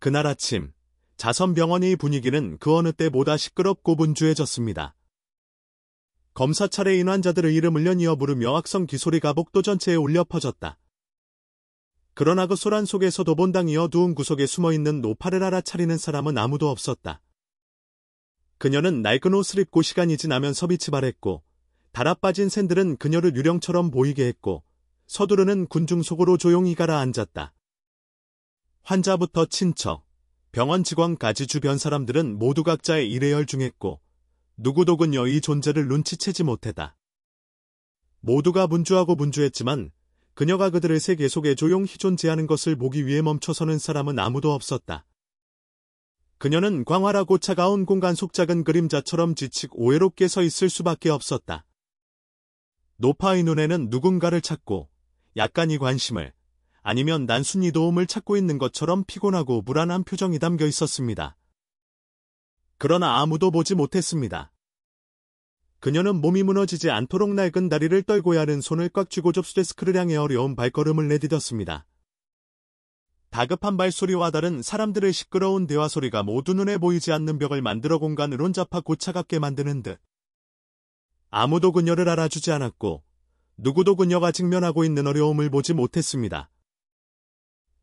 그날 아침, 자선병원의 분위기는 그 어느 때보다 시끄럽고 분주해졌습니다. 검사 차례인 환자들의 이름을 연이어 부르며 악성 기소리가 복도 전체에 울려 퍼졌다. 그러나 그 소란 속에서도 본당이 어두운 구석에 숨어있는 노파를 알아차리는 사람은 아무도 없었다. 그녀는 낡은 옷을 입고 시간이 지나면서 빛이 발했고, 달아빠진 샌들은 그녀를 유령처럼 보이게 했고, 서두르는 군중 속으로 조용히 가라앉았다. 환자부터 친척, 병원 직원까지 주변 사람들은 모두 각자의 일에 열중했고, 누구도 그녀의 존재를 눈치채지 못했다. 모두가 분주하고 분주했지만 그녀가 그들의 세계 속에 조용히 존재하는 것을 보기 위해 멈춰서는 사람은 아무도 없었다. 그녀는 광활하고 차가운 공간 속 작은 그림자처럼 지치고 외롭게 서 있을 수밖에 없었다. 노파의 눈에는 누군가를 찾고 약간의 관심을 아니면 단순히 도움을 찾고 있는 것처럼 피곤하고 불안한 표정이 담겨 있었습니다. 그러나 아무도 보지 못했습니다. 그녀는 몸이 무너지지 않도록 낡은 다리를 떨고야 하는 손을 꽉 쥐고 접수데스크를 향해 어려운 발걸음을 내디뎠습니다. 다급한 발소리와 다른 사람들의 시끄러운 대화 소리가 모두 눈에 보이지 않는 벽을 만들어 공간을 혼잡하고 고차갑게 만드는 듯. 아무도 그녀를 알아주지 않았고 누구도 그녀가 직면하고 있는 어려움을 보지 못했습니다.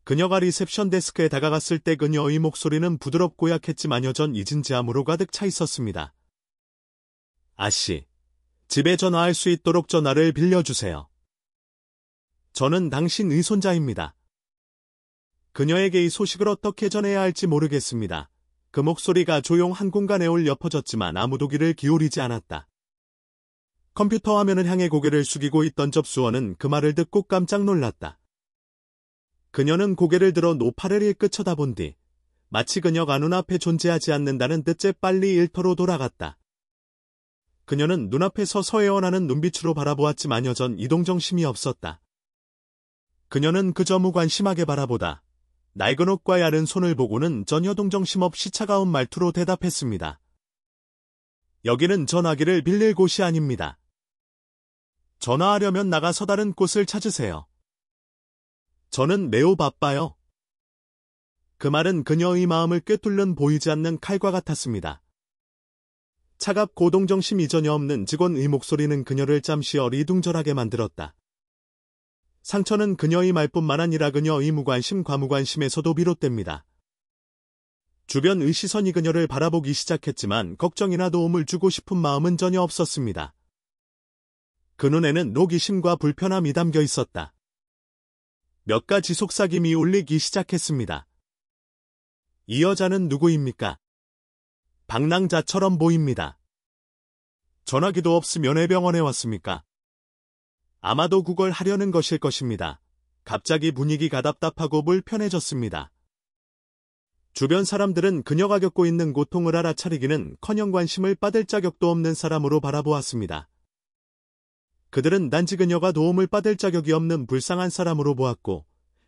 그녀가 리셉션 데스크에 다가갔을 때 그녀의 목소리는 부드럽고 약했지만 여전 잊은 지함으로 가득 차 있었습니다. 아씨, 집에 전화할 수 있도록 전화를 빌려주세요. 저는 당신의 손자입니다. 그녀에게 이 소식을 어떻게 전해야 할지 모르겠습니다. 그 목소리가 조용한 공간에 울려 퍼졌지만 아무도 귀를 기울이지 않았다. 컴퓨터 화면을 향해 고개를 숙이고 있던 접수원은 그 말을 듣고 깜짝 놀랐다. 그녀는 고개를 들어 노파를 일끗 쳐다본 뒤 마치 그녀가 눈앞에 존재하지 않는다는 듯 재빨리 일터로 돌아갔다. 그녀는 눈앞에 서서 애원하는 눈빛으로 바라보았지만 여전 이동정심이 없었다. 그녀는 그저 무관심하게 바라보다 낡은 옷과 야른 손을 보고는 전혀 동정심 없이 차가운 말투로 대답했습니다. 여기는 전화기를 빌릴 곳이 아닙니다. 전화하려면 나가서 다른 곳을 찾으세요. 저는 매우 바빠요. 그 말은 그녀의 마음을 꿰뚫는 보이지 않는 칼과 같았습니다. 차갑고 동정심이 전혀 없는 직원의 목소리는 그녀를 잠시 어리둥절하게 만들었다. 상처는 그녀의 말뿐만 아니라 그녀의 무관심 과무관심에서도 비롯됩니다. 주변의 시선이 그녀를 바라보기 시작했지만 걱정이나 도움을 주고 싶은 마음은 전혀 없었습니다. 그 눈에는 호기심과 불편함이 담겨 있었다. 몇 가지 속삭임이 울리기 시작했습니다. 이 여자는 누구입니까? 방랑자처럼 보입니다. 전화기도 없으면 왜 병원에 왔습니까? 아마도 그걸 하려는 것일 것입니다. 갑자기 분위기가 답답하고 불편해졌습니다. 주변 사람들은 그녀가 겪고 있는 고통을 알아차리기는커녕 관심을 받을 자격도 없는 사람으로 바라보았습니다. 그들은 단지 그녀가 도움을 받을 자격이 없는 불쌍한 사람으로 보았고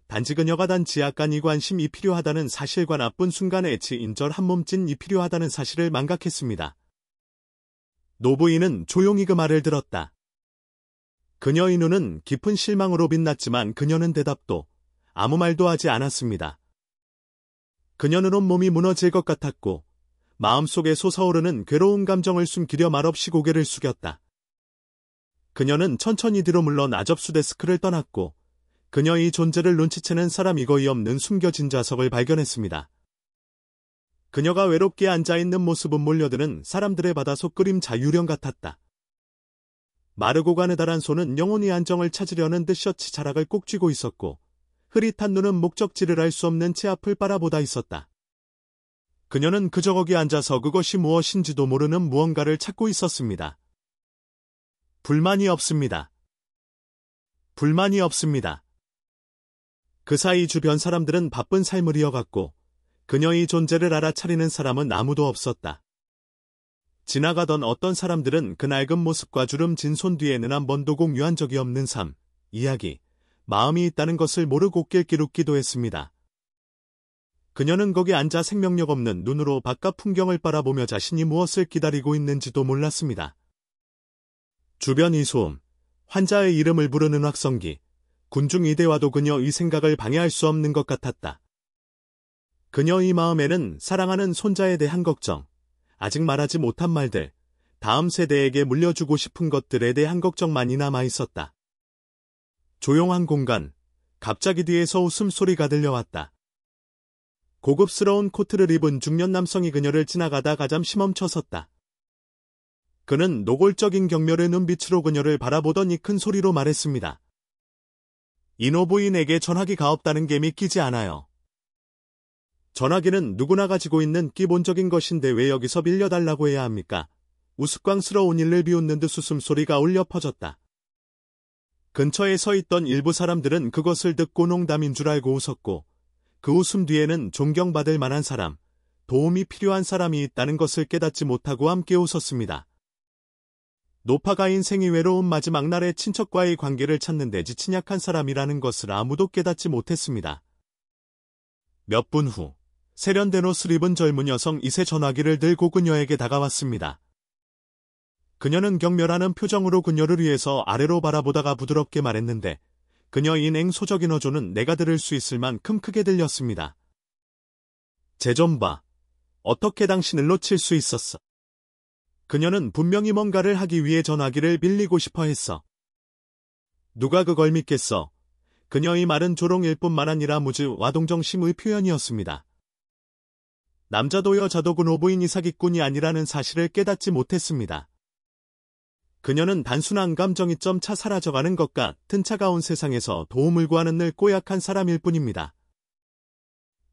단지 그녀가 단지 약간의 관심이 필요하다는 사실과 나쁜 순간에 지인절 한 몸짓이 필요하다는 사실을 망각했습니다. 노부인은 조용히 그 말을 들었다. 그녀의 눈은 깊은 실망으로 빛났지만 그녀는 대답도 아무 말도 하지 않았습니다. 그녀는 온몸이 무너질 것 같았고 마음속에 솟아오르는 괴로운 감정을 숨기려 말없이 고개를 숙였다. 그녀는 천천히 뒤로 물러나 접수 데스크를 떠났고 그녀의 존재를 눈치채는 사람이 거의 없는 숨겨진 좌석을 발견했습니다. 그녀가 외롭게 앉아있는 모습은 몰려드는 사람들의 바다속 그림자 유령 같았다. 마르고 가느다란 손은 영혼이 안정을 찾으려는 듯 셔츠 자락을 꼭 쥐고 있었고 흐릿한 눈은 목적지를 알 수 없는 채 앞을 바라보다 있었다. 그녀는 그저 거기 앉아서 그것이 무엇인지도 모르는 무언가를 찾고 있었습니다. 불만이 없습니다. 불만이 없습니다. 그 사이 주변 사람들은 바쁜 삶을 이어갔고 그녀의 존재를 알아차리는 사람은 아무도 없었다. 지나가던 어떤 사람들은 그 낡은 모습과 주름진 손 뒤에는 한 번도 공유한 적이 없는 삶, 이야기, 마음이 있다는 것을 모르고 낄끼웃기도 했습니다. 그녀는 거기 앉아 생명력 없는 눈으로 바깥 풍경을 바라보며 자신이 무엇을 기다리고 있는지도 몰랐습니다. 주변의 소음, 환자의 이름을 부르는 확성기, 군중 이대와도 그녀의 생각을 방해할 수 없는 것 같았다. 그녀의 마음에는 사랑하는 손자에 대한 걱정, 아직 말하지 못한 말들, 다음 세대에게 물려주고 싶은 것들에 대한 걱정만이 남아 있었다. 조용한 공간, 갑자기 뒤에서 웃음소리가 들려왔다. 고급스러운 코트를 입은 중년 남성이 그녀를 지나가다 잠시 멈춰섰다. 그는 노골적인 경멸의 눈빛으로 그녀를 바라보더니 큰 소리로 말했습니다. 이노 부인에게 전화기가 없다는 게 믿기지 않아요. 전화기는 누구나 가지고 있는 기본적인 것인데 왜 여기서 빌려달라고 해야 합니까? 우스꽝스러운 일을 비웃는 듯 웃음소리가 울려 퍼졌다. 근처에 서 있던 일부 사람들은 그것을 듣고 농담인 줄 알고 웃었고, 그 웃음 뒤에는 존경받을 만한 사람, 도움이 필요한 사람이 있다는 것을 깨닫지 못하고 함께 웃었습니다. 노파가 인생이 외로운 마지막 날에 친척과의 관계를 찾는 데 지친 약한 사람이라는 것을 아무도 깨닫지 못했습니다. 몇 분 후, 세련된 옷을 입은 젊은 여성 이세 전화기를 들고 그녀에게 다가왔습니다. 그녀는 경멸하는 표정으로 그녀를 위해서 아래로 바라보다가 부드럽게 말했는데, 그녀의 냉소적인 어조는 내가 들을 수 있을 만큼 크게 들렸습니다. 쟤 좀 봐. 어떻게 당신을 놓칠 수 있었어? 그녀는 분명히 뭔가를 하기 위해 전화기를 빌리고 싶어 했어. 누가 그걸 믿겠어? 그녀의 말은 조롱일 뿐만 아니라 무지와 동정심의 표현이었습니다. 남자도 여자도 그 노부인이 사기꾼이 아니라는 사실을 깨닫지 못했습니다. 그녀는 단순한 감정이 점차 사라져가는 것 같은 차가운 세상에서 도움을 구하는 늙고 약한 사람일 뿐입니다.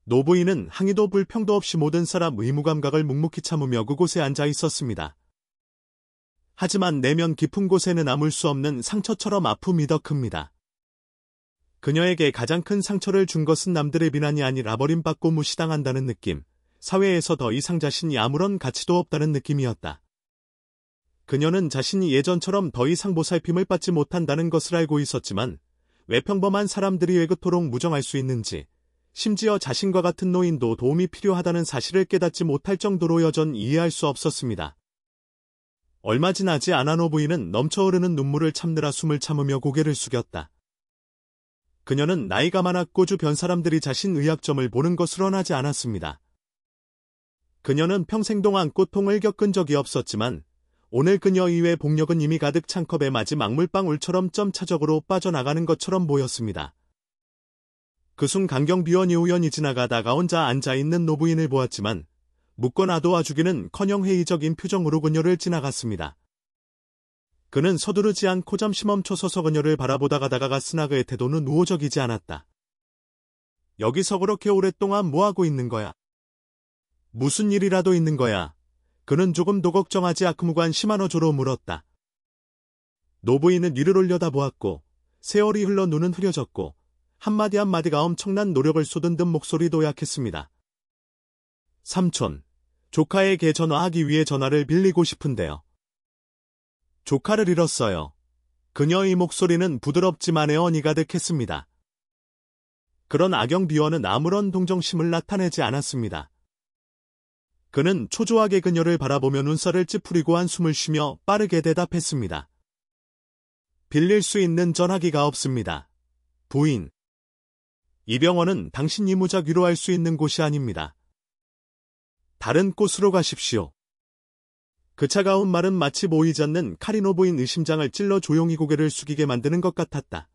노부인은 항의도 불평도 없이 모든 사람 의무감각을 묵묵히 참으며 그곳에 앉아 있었습니다. 하지만 내면 깊은 곳에는 아물 수 없는 상처처럼 아픔이 더 큽니다. 그녀에게 가장 큰 상처를 준 것은 남들의 비난이 아니라 버림받고 무시당한다는 느낌, 사회에서 더 이상 자신이 아무런 가치도 없다는 느낌이었다. 그녀는 자신이 예전처럼 더 이상 보살핌을 받지 못한다는 것을 알고 있었지만, 왜 평범한 사람들이 왜 그토록 무정할 수 있는지, 심지어 자신과 같은 노인도 도움이 필요하다는 사실을 깨닫지 못할 정도로 여전히 이해할 수 없었습니다. 얼마 지나지 않아 노부인은 넘쳐흐르는 눈물을 참느라 숨을 참으며 고개를 숙였다. 그녀는 나이가 많았고 주변 사람들이 자신 의학점을 보는 것을 원하지 않았습니다. 그녀는 평생 동안 고통을 겪은 적이 없었지만 오늘 그녀 이외 복력은 이미 가득 찬 컵에 마지막 물방울처럼 점차적으로 빠져나가는 것처럼 보였습니다. 그 순 강경비원이 우연히 지나가다가 혼자 앉아있는 노부인을 보았지만 묻고 놔도와주기는커녕 회의적인 표정으로 그녀를 지나갔습니다. 그는 서두르지 않고 잠시 멈춰서서 그녀를 바라보다가 다가갔으나 그의 태도는 우호적이지 않았다. 여기서 그렇게 오랫동안 뭐하고 있는 거야? 무슨 일이라도 있는 거야? 그는 조금도 걱정하지 악무관심한 어조로 물었다. 노부인은 위를 올려다보았고 세월이 흘러 눈은 흐려졌고 한마디 한마디가 엄청난 노력을 쏟은 듯 목소리도 약했습니다. 삼촌, 조카에게 전화하기 위해 전화를 빌리고 싶은데요. 조카를 잃었어요. 그녀의 목소리는 부드럽지만 애언이 가득했습니다. 그런 악영비원은 아무런 동정심을 나타내지 않았습니다. 그는 초조하게 그녀를 바라보며 눈살을 찌푸리고 한숨을 쉬며 빠르게 대답했습니다. 빌릴 수 있는 전화기가 없습니다. 부인. 이 병원은 당신이 무작 위로할 수 있는 곳이 아닙니다. 다른 곳으로 가십시오. 그 차가운 말은 마치 보이지 않는 칼이 노부인의 심장을 찔러 조용히 고개를 숙이게 만드는 것 같았다.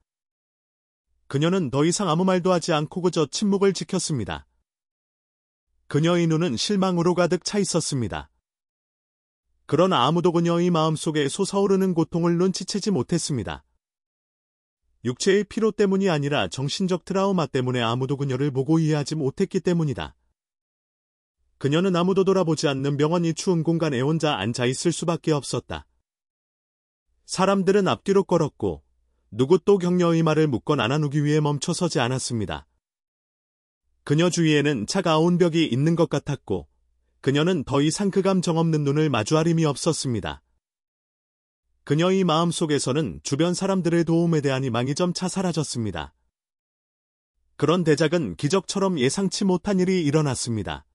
그녀는 더 이상 아무 말도 하지 않고 그저 침묵을 지켰습니다. 그녀의 눈은 실망으로 가득 차 있었습니다. 그러나 아무도 그녀의 마음속에 솟아오르는 고통을 눈치채지 못했습니다. 육체의 피로 때문이 아니라 정신적 트라우마 때문에 아무도 그녀를 보고 이해하지 못했기 때문이다. 그녀는 아무도 돌아보지 않는 병원이 추운 공간에 혼자 앉아있을 수밖에 없었다. 사람들은 앞뒤로 걸었고 누구 또 격려의 말을 묻거나 나누기 위해 멈춰서지 않았습니다. 그녀 주위에는 차가운 벽이 있는 것 같았고 그녀는 더 이상 그 감정 없는 눈을 마주할 힘이 없었습니다. 그녀의 마음속에서는 주변 사람들의 도움에 대한 희망이 점차 사라졌습니다. 그런 대작은 기적처럼 예상치 못한 일이 일어났습니다.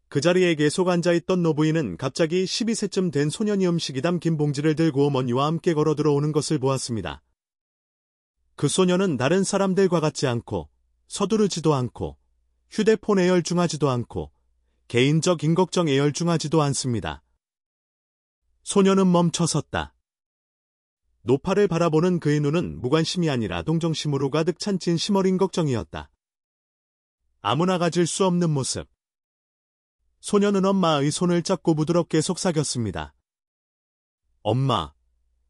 그 자리에 계속 앉아있던 노부인은 갑자기 12세쯤 된 소년이 음식이 담긴 봉지를 들고 어머니와 함께 걸어 들어오는 것을 보았습니다. 그 소년은 다른 사람들과 같지 않고 서두르지도 않고 휴대폰에 열중하지도 않고 개인적 인걱정에 열중하지도 않습니다. 소녀는 멈춰섰다. 노파를 바라보는 그의 눈은 무관심이 아니라 동정심으로 가득 찬 진심 어린 걱정이었다. 아무나 가질 수 없는 모습. 소녀는 엄마의 손을 잡고 부드럽게 속삭였습니다. 엄마,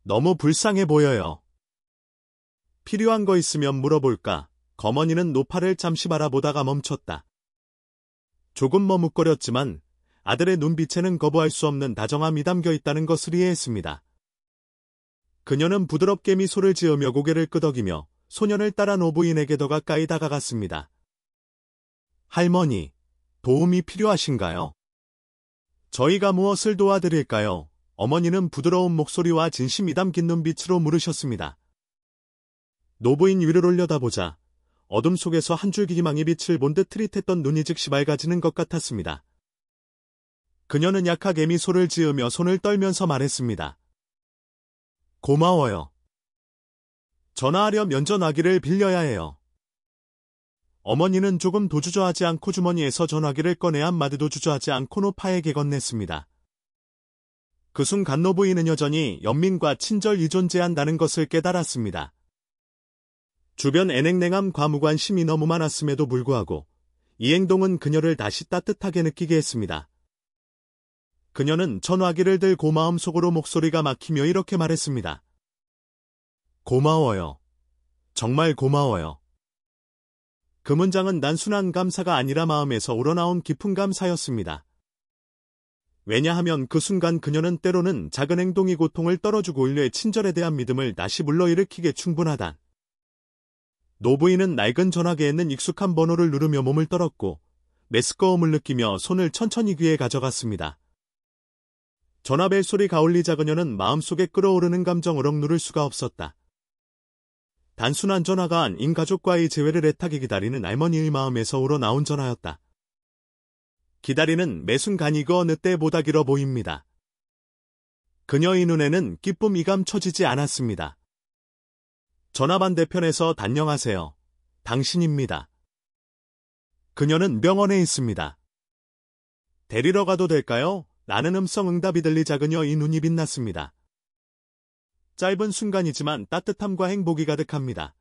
너무 불쌍해 보여요. 필요한 거 있으면 물어볼까? 거머니는 노파를 잠시 바라보다가 멈췄다. 조금 머뭇거렸지만 아들의 눈빛에는 거부할 수 없는 다정함이 담겨 있다는 것을 이해했습니다. 그녀는 부드럽게 미소를 지으며 고개를 끄덕이며 소년을 따라 노부인에게 더 가까이 다가갔습니다. 할머니, 도움이 필요하신가요? 저희가 무엇을 도와드릴까요? 어머니는 부드러운 목소리와 진심이 담긴 눈빛으로 물으셨습니다. 노부인 위를 올려다보자 어둠 속에서 한 줄기 희망의 빛을 본 듯 트릿했던 눈이 즉시 맑아지는 것 같았습니다. 그녀는 약하게 미소를 지으며 손을 떨면서 말했습니다. 고마워요. 전화하려 면전화기를 빌려야 해요. 어머니는 조금 도 주저하지 않고 주머니에서 전화기를 꺼내 한마디도 주저하지 않고 노파에게 건넸습니다. 그 순간 노부인은 여전히 연민과 친절이 존재한다는 것을 깨달았습니다. 주변 애냉냉함과 무관심이 너무 많았음에도 불구하고 이 행동은 그녀를 다시 따뜻하게 느끼게 했습니다. 그녀는 전화기를 들고 마음속으로 목소리가 막히며 이렇게 말했습니다. 고마워요. 정말 고마워요. 그 문장은 단순한 감사가 아니라 마음에서 우러나온 깊은 감사였습니다. 왜냐하면 그 순간 그녀는 때로는 작은 행동이 고통을 떨어주고 인류의 친절에 대한 믿음을 다시 불러일으키기에 충분하다. 노부인은 낡은 전화기에 있는 익숙한 번호를 누르며 몸을 떨었고 메스꺼움을 느끼며 손을 천천히 귀에 가져갔습니다. 전화벨 소리가 울리자 그녀는 마음속에 끓어오르는 감정을 억누를 수가 없었다. 단순한 전화가 아닌 가족과의 재회를 애타게 기다리는 할머니의 마음에서 우러나온 전화였다. 기다리는 매 순간이 그 어느 때보다 길어 보입니다. 그녀의 눈에는 기쁨이 감춰지지 않았습니다. 전화 반대편에서 단녕하세요. 당신입니다. 그녀는 병원에 있습니다. 데리러 가도 될까요? 라는 음성 응답이 들리자 그녀의 눈이 빛났습니다. 짧은 순간이지만 따뜻함과 행복이 가득합니다.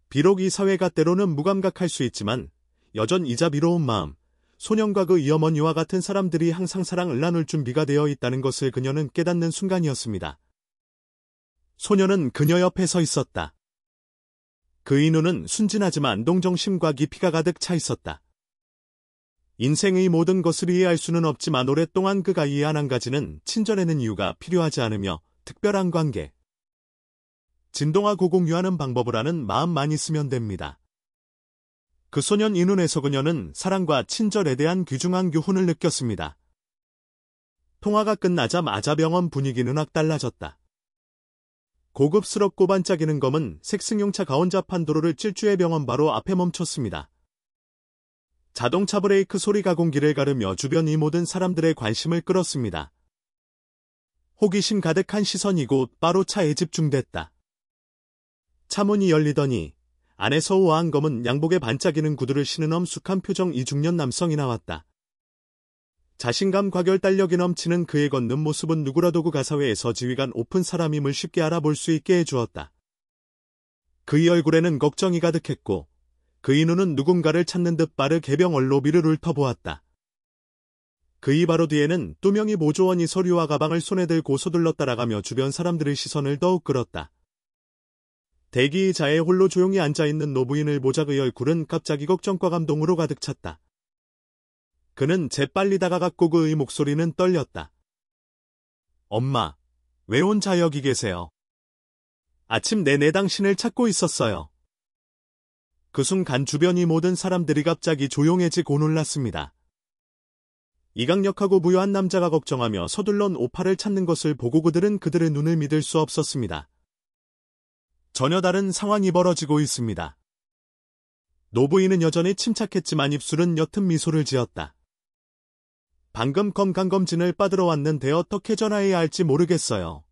비록 이 사회가 때로는 무감각할 수 있지만 여전히 자비로운 마음, 소년과 그 어머니와 같은 사람들이 항상 사랑을 나눌 준비가 되어 있다는 것을 그녀는 깨닫는 순간이었습니다. 소년은 그녀 옆에 서 있었다. 그의 눈은 순진하지만 동정심과 깊이가 가득 차 있었다. 인생의 모든 것을 이해할 수는 없지만 오랫동안 그가 이해한 한 가지는 친절에는 이유가 필요하지 않으며 특별한 관계. 진동하고 공유하는 방법을 아는 마음만 있으면 됩니다. 그 소년 이 눈에서 그녀는 사랑과 친절에 대한 귀중한 교훈을 느꼈습니다. 통화가 끝나자마자 병원 분위기는 확 달라졌다. 고급스럽고 반짝이는 검은 색승용차가 혼잡한 도로를 질주해 병원 바로 앞에 멈췄습니다. 자동차 브레이크 소리가 공기를 가르며 주변 이 모든 사람들의 관심을 끌었습니다. 호기심 가득한 시선이 곧 바로 차에 집중됐다. 차문이 열리더니 안에서 우아한 검은 양복에 반짝이는 구두를 신은 엄숙한 표정 이 중년 남성이 나왔다. 자신감과 결단력이 넘치는 그의 걷는 모습은 누구라도 그 가사회에서 지휘관 오픈 사람임을 쉽게 알아볼 수 있게 해주었다. 그의 얼굴에는 걱정이 가득했고 그의 눈은 누군가를 찾는 듯 빠르게 병원 로비를 훑어보았다. 그의 바로 뒤에는 두 명의 보조원이 서류와 가방을 손에 들고 서둘러 따라가며 주변 사람들의 시선을 더욱 끌었다. 대기 의자에 홀로 조용히 앉아있는 노부인을 보자 그의 얼굴은 갑자기 걱정과 감동으로 가득 찼다. 그는 재빨리 다가갔고 그의 목소리는 떨렸다. 엄마, 왜 혼자 여기 계세요? 아침 내내 당신을 찾고 있었어요. 그 순간 주변이 모든 사람들이 갑자기 조용해지고 놀랐습니다. 이강력하고 부유한 남자가 걱정하며 서둘러 오파를 찾는 것을 보고 그들은 그들의 눈을 믿을 수 없었습니다. 전혀 다른 상황이 벌어지고 있습니다. 노부인은 여전히 침착했지만 입술은 옅은 미소를 지었다. 방금 건강검진을 받으러 왔는데 어떻게 전화해야 할지 모르겠어요.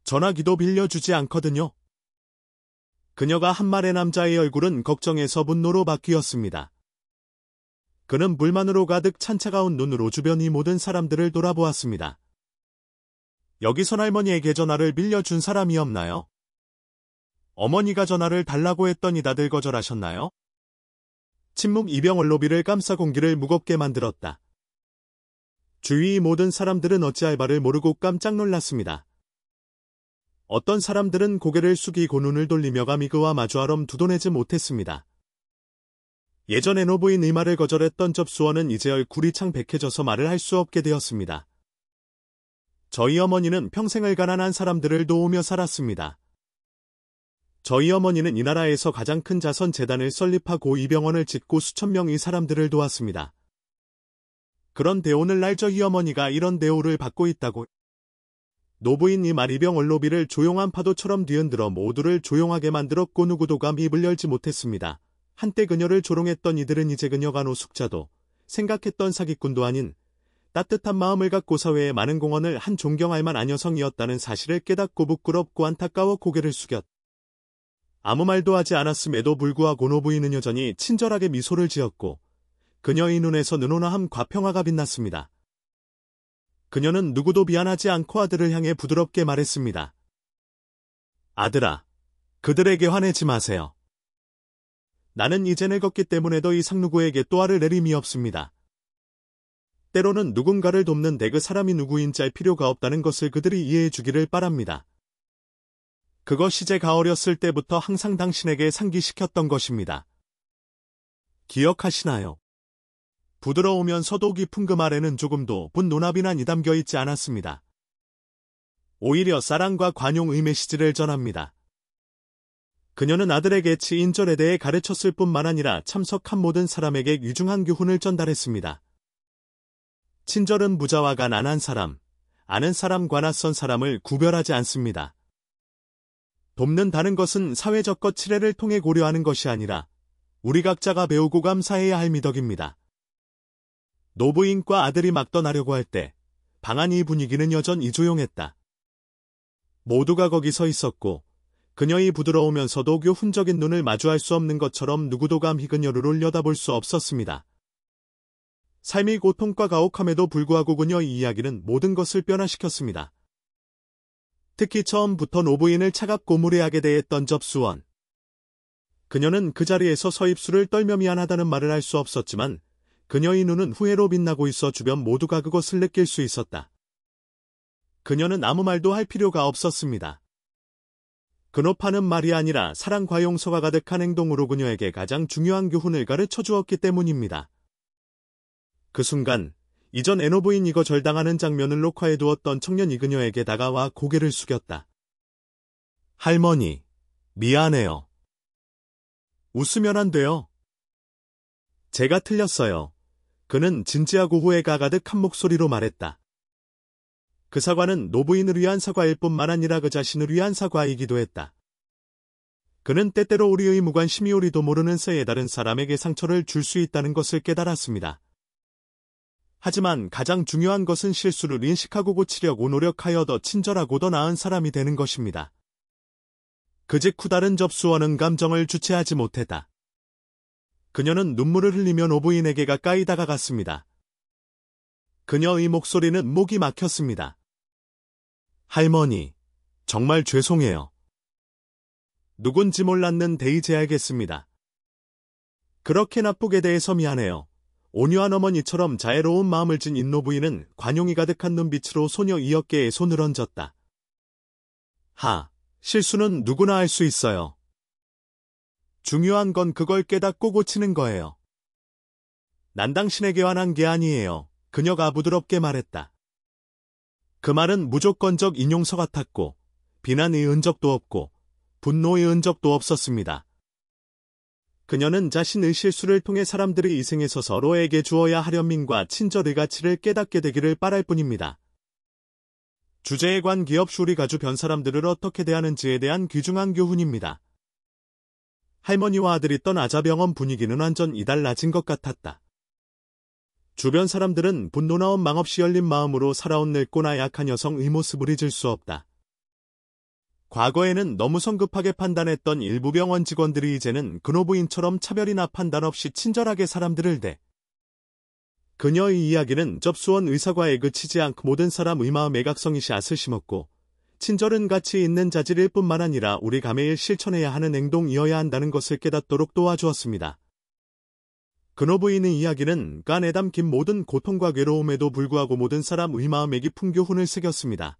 전화기도 빌려주지 않거든요. 그녀가 한 말의 남자의 얼굴은 걱정에서 분노로 바뀌었습니다. 그는 불만으로 가득 찬 차가운 눈으로 주변 이 모든 사람들을 돌아보았습니다. 여기선 할머니에게 전화를 빌려준 사람이 없나요? 어머니가 전화를 달라고 했더니 다들 거절하셨나요? 침묵 이병헌 로비를 감싸 공기를 무겁게 만들었다. 주위 모든 사람들은 어찌 할 바를 모르고 깜짝 놀랐습니다. 어떤 사람들은 고개를 숙이고 눈을 돌리며 감히 그와 마주하렴 두도내지 못했습니다. 예전에 노부인 의마를 거절했던 접수원은 이제 얼굴이 창백해져서 말을 할 수 없게 되었습니다. 저희 어머니는 평생을 가난한 사람들을 도우며 살았습니다. 저희 어머니는 이 나라에서 가장 큰 자선재단을 설립하고 이 병원을 짓고 수천 명의 사람들을 도왔습니다. 그런데 오늘날 저희 어머니가 이런 대우를 받고 있다고. 노부인 이 말 이병헌 로비를 조용한 파도처럼 뒤흔들어 모두를 조용하게 만들었고 누구도 감히 입을 열지 못했습니다. 한때 그녀를 조롱했던 이들은 이제 그녀가 노숙자도 생각했던 사기꾼도 아닌 따뜻한 마음을 갖고 사회에 많은 공헌을 한 존경할 만한 여성이었다는 사실을 깨닫고 부끄럽고 안타까워 고개를 숙였다. 아무 말도 하지 않았음에도 불구하고 노부인은 여전히 친절하게 미소를 지었고 그녀의 눈에서 은온화함 과평화가 빛났습니다. 그녀는 누구도 미안하지 않고 아들을 향해 부드럽게 말했습니다. 아들아, 그들에게 화내지 마세요. 나는 이제 늙었기 때문에 더 이상 누구에게 또 화를 낼 힘이 없습니다. 때로는 누군가를 돕는데 그 사람이 누구인지 알 필요가 없다는 것을 그들이 이해해 주기를 바랍니다. 그것이 제가 어렸을 때부터 항상 당신에게 상기시켰던 것입니다. 기억하시나요? 부드러우면서도 깊은 그 말에는 조금도 분노나 비난이 담겨 있지 않았습니다. 오히려 사랑과 관용의 메시지를 전합니다. 그녀는 아들에게 치인절에 대해 가르쳤을 뿐만 아니라 참석한 모든 사람에게 유중한 교훈을 전달했습니다. 친절은 부자와 가난한 사람, 아는 사람과 낯선 사람을 구별하지 않습니다. 돕는다는 것은 사회적 거칠애를 통해 고려하는 것이 아니라 우리 각자가 배우고 감사해야 할 미덕입니다. 노부인과 아들이 막 떠나려고 할 때 방 안 이 분위기는 여전히 조용했다. 모두가 거기 서 있었고 그녀의 부드러우면서도 교훈적인 눈을 마주할 수 없는 것처럼 누구도 감히 그녀를 올려다볼 수 없었습니다. 삶의 고통과 가혹함에도 불구하고 그녀의 이야기는 모든 것을 변화시켰습니다. 특히 처음부터 노부인을 차갑고 무례하게 대했던 접수원. 그녀는 그 자리에서 서 입술을 떨며 미안하다는 말을 할 수 없었지만 그녀의 눈은 후회로 빛나고 있어 주변 모두가 그것을 느낄 수 있었다. 그녀는 아무 말도 할 필요가 없었습니다. 근업하는 말이 아니라 사랑과 용서가 가득한 행동으로 그녀에게 가장 중요한 교훈을 가르쳐 주었기 때문입니다. 그 순간 이전 애노부인 이거 절당하는 장면을 녹화해 두었던 청년이 그녀에게 다가와 고개를 숙였다. 할머니, 미안해요. 웃으면 안 돼요. 제가 틀렸어요. 그는 진지하고 후회가 가득한 목소리로 말했다. 그 사과는 노부인을 위한 사과일 뿐만 아니라 그 자신을 위한 사과이기도 했다. 그는 때때로 우리의 무관심이 우리도 모르는 새에 다른 사람에게 상처를 줄 수 있다는 것을 깨달았습니다. 하지만 가장 중요한 것은 실수를 인식하고 고치려고 노력하여 더 친절하고 더 나은 사람이 되는 것입니다. 그 직후 다른 접수원은 감정을 주체하지 못했다. 그녀는 눈물을 흘리며 노부인에게 가까이 다가갔습니다. 그녀의 목소리는 목이 막혔습니다. 할머니, 정말 죄송해요. 누군지 몰랐는데 이제 알겠습니다. 그렇게 나쁘게 대해서 미안해요. 온유한 어머니처럼 자애로운 마음을 지닌 노부인은 관용이 가득한 눈빛으로 소녀 이 어깨에 손을 얹었다. 실수는 누구나 할 수 있어요. 중요한 건 그걸 깨닫고 고치는 거예요. 난 당신에게 화난 게 아니에요. 그녀가 부드럽게 말했다. 그 말은 무조건적 인용서 같았고 비난의 흔적도 없고 분노의 흔적도 없었습니다. 그녀는 자신의 실수를 통해 사람들의 희생에서 서로에게 주어야 할 연민과 친절의 가치를 깨닫게 되기를 바랄 뿐입니다. 주제에 관 기업 수리 주변 사람들을 어떻게 대하는지에 대한 귀중한 교훈입니다. 할머니와 아들이 떠나자 병원 분위기는 완전히 달라진 것 같았다. 주변 사람들은 분노나 원망 없이 열린 마음으로 살아온 늙고나 약한 여성의 모습을 잊을 수 없다. 과거에는 너무 성급하게 판단했던 일부 병원 직원들이 이제는 근호부인처럼 차별이나 판단 없이 친절하게 사람들을 대. 그녀의 이야기는 접수원 의사과에 그치지 않고 모든 사람의 마음에 각성이 씨앗을 심었고, 친절은 가치 있는 자질일 뿐만 아니라 우리가 매일 실천해야 하는 행동이어야 한다는 것을 깨닫도록 도와주었습니다. 근호부인의 이야기는 그 안에 담긴 모든 고통과 괴로움에도 불구하고 모든 사람의 마음에 깊은 교훈을 새겼습니다.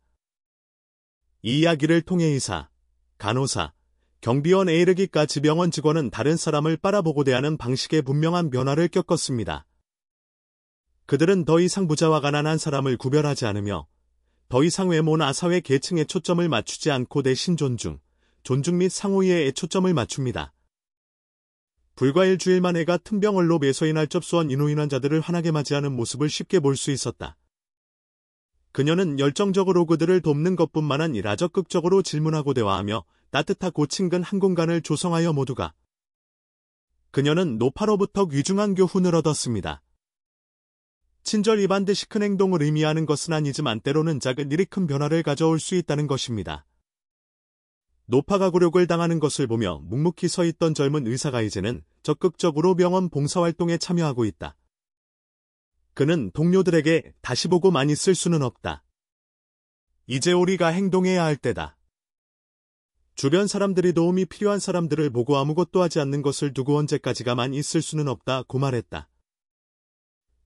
이 이야기를 통해 의사, 간호사, 경비원에 이르기까지 병원 직원은 다른 사람을 바라보고 대하는 방식에 분명한 변화를 겪었습니다. 그들은 더 이상 부자와 가난한 사람을 구별하지 않으며 더 이상 외모나 사회 계층에 초점을 맞추지 않고 대신 존중 및 상호이해에 초점을 맞춥니다. 불과 일주일 만에 같은 병을 로비에서 인할 접수원 인후인 환자들을 환하게 맞이하는 모습을 쉽게 볼 수 있었다. 그녀는 열정적으로 그들을 돕는 것뿐만 아니라 적극적으로 질문하고 대화하며 따뜻하고 친근 한 공간을 조성하여 모두가 그녀는 노파로부터 귀중한 교훈을 얻었습니다. 친절이 반드시 큰 행동을 의미하는 것은 아니지만 때로는 작은 일이 큰 변화를 가져올 수 있다는 것입니다. 노파가 굴욕을 당하는 것을 보며 묵묵히 서 있던 젊은 의사가 이제는 적극적으로 병원 봉사활동에 참여하고 있다. 그는 동료들에게 다시 보고 많이 쓸 수는 없다. 이제 우리가 행동해야 할 때다. 주변 사람들이 도움이 필요한 사람들을 보고 아무것도 하지 않는 것을 두고 언제까지 가만히 있을 수는 없다고 말했다.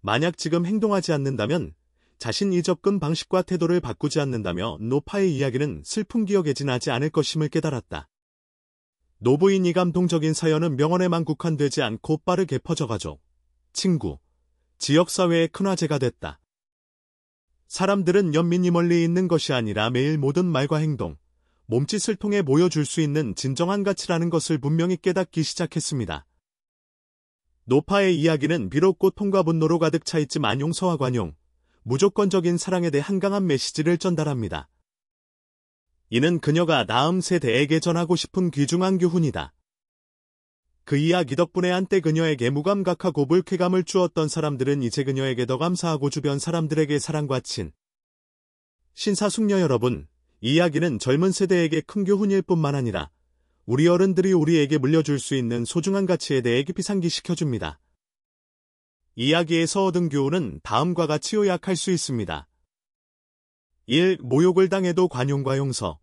만약 지금 행동하지 않는다면, 자신이 접근 방식과 태도를 바꾸지 않는다며 노파의 이야기는 슬픈 기억에 지나지 않을 것임을 깨달았다. 노부인이 감동적인 사연은 병원에만 국한되지 않고 빠르게 퍼져 가족, 친구, 지역사회의 큰 화제가 됐다. 사람들은 연민이 멀리 있는 것이 아니라 매일 모든 말과 행동, 몸짓을 통해 보여줄 수 있는 진정한 가치라는 것을 분명히 깨닫기 시작했습니다. 노파의 이야기는 비록 고통과 분노로 가득 차 있지만 용서와 관용, 무조건적인 사랑에 대한 강한 메시지를 전달합니다. 이는 그녀가 다음 세대에게 전하고 싶은 귀중한 교훈이다. 그 이야기 덕분에 한때 그녀에게 무감각하고 불쾌감을 주었던 사람들은 이제 그녀에게 더 감사하고 주변 사람들에게 사랑과 친. 신사숙녀 여러분, 이 이야기는 젊은 세대에게 큰 교훈일 뿐만 아니라 우리 어른들이 우리에게 물려줄 수 있는 소중한 가치에 대해 깊이 상기시켜줍니다. 이야기에서 얻은 교훈은 다음과 같이 요약할 수 있습니다. 1. 모욕을 당해도 관용과 용서.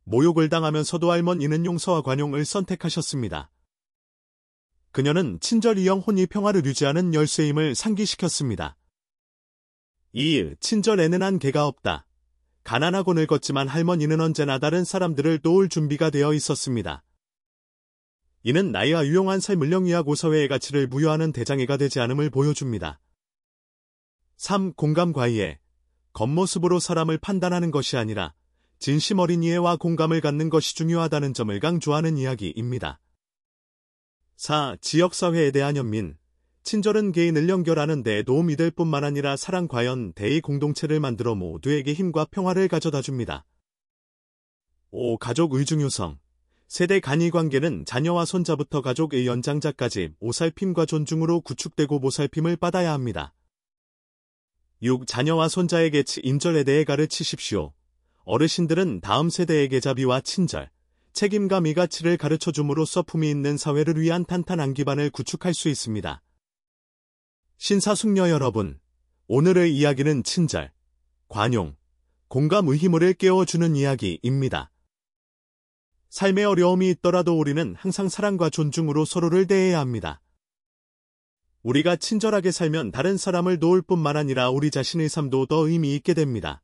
모욕을 당하면서도 할머니는 용서와 관용을 선택하셨습니다. 그녀는 친절이 영혼이 평화를 유지하는 열쇠임을 상기시켰습니다. 2. 친절에는 한계가 없다. 가난하고 늙었지만 할머니는 언제나 다른 사람들을 도울 준비가 되어 있었습니다. 이는 나이와 유용한 삶을 영위하고 사회의 가치를 부여하는 대장이가 되지 않음을 보여줍니다. 3. 공감과 이해. 겉모습으로 사람을 판단하는 것이 아니라 진심 어린 이해와 공감을 갖는 것이 중요하다는 점을 강조하는 이야기입니다. 4. 지역사회에 대한 연민. 친절은 개인을 연결하는 데 도움이 될 뿐만 아니라 사랑 과연 대의 공동체를 만들어 모두에게 힘과 평화를 가져다 줍니다. 5. 가족의 중요성. 세대 간이 관계는 자녀와 손자부터 가족의 연장자까지 보살핌과 존중으로 구축되고 보살핌을 받아야 합니다. 6. 자녀와 손자에게 인절에 대해 가르치십시오. 어르신들은 다음 세대에게 자비와 친절, 책임감 이 가치를 가르쳐줌으로써 품위 있는 사회를 위한 탄탄한 기반을 구축할 수 있습니다. 신사숙녀 여러분, 오늘의 이야기는 친절, 관용, 공감의 힘을 깨워주는 이야기입니다. 삶의 어려움이 있더라도 우리는 항상 사랑과 존중으로 서로를 대해야 합니다. 우리가 친절하게 살면 다른 사람을 도울 뿐만 아니라 우리 자신의 삶도 더 의미 있게 됩니다.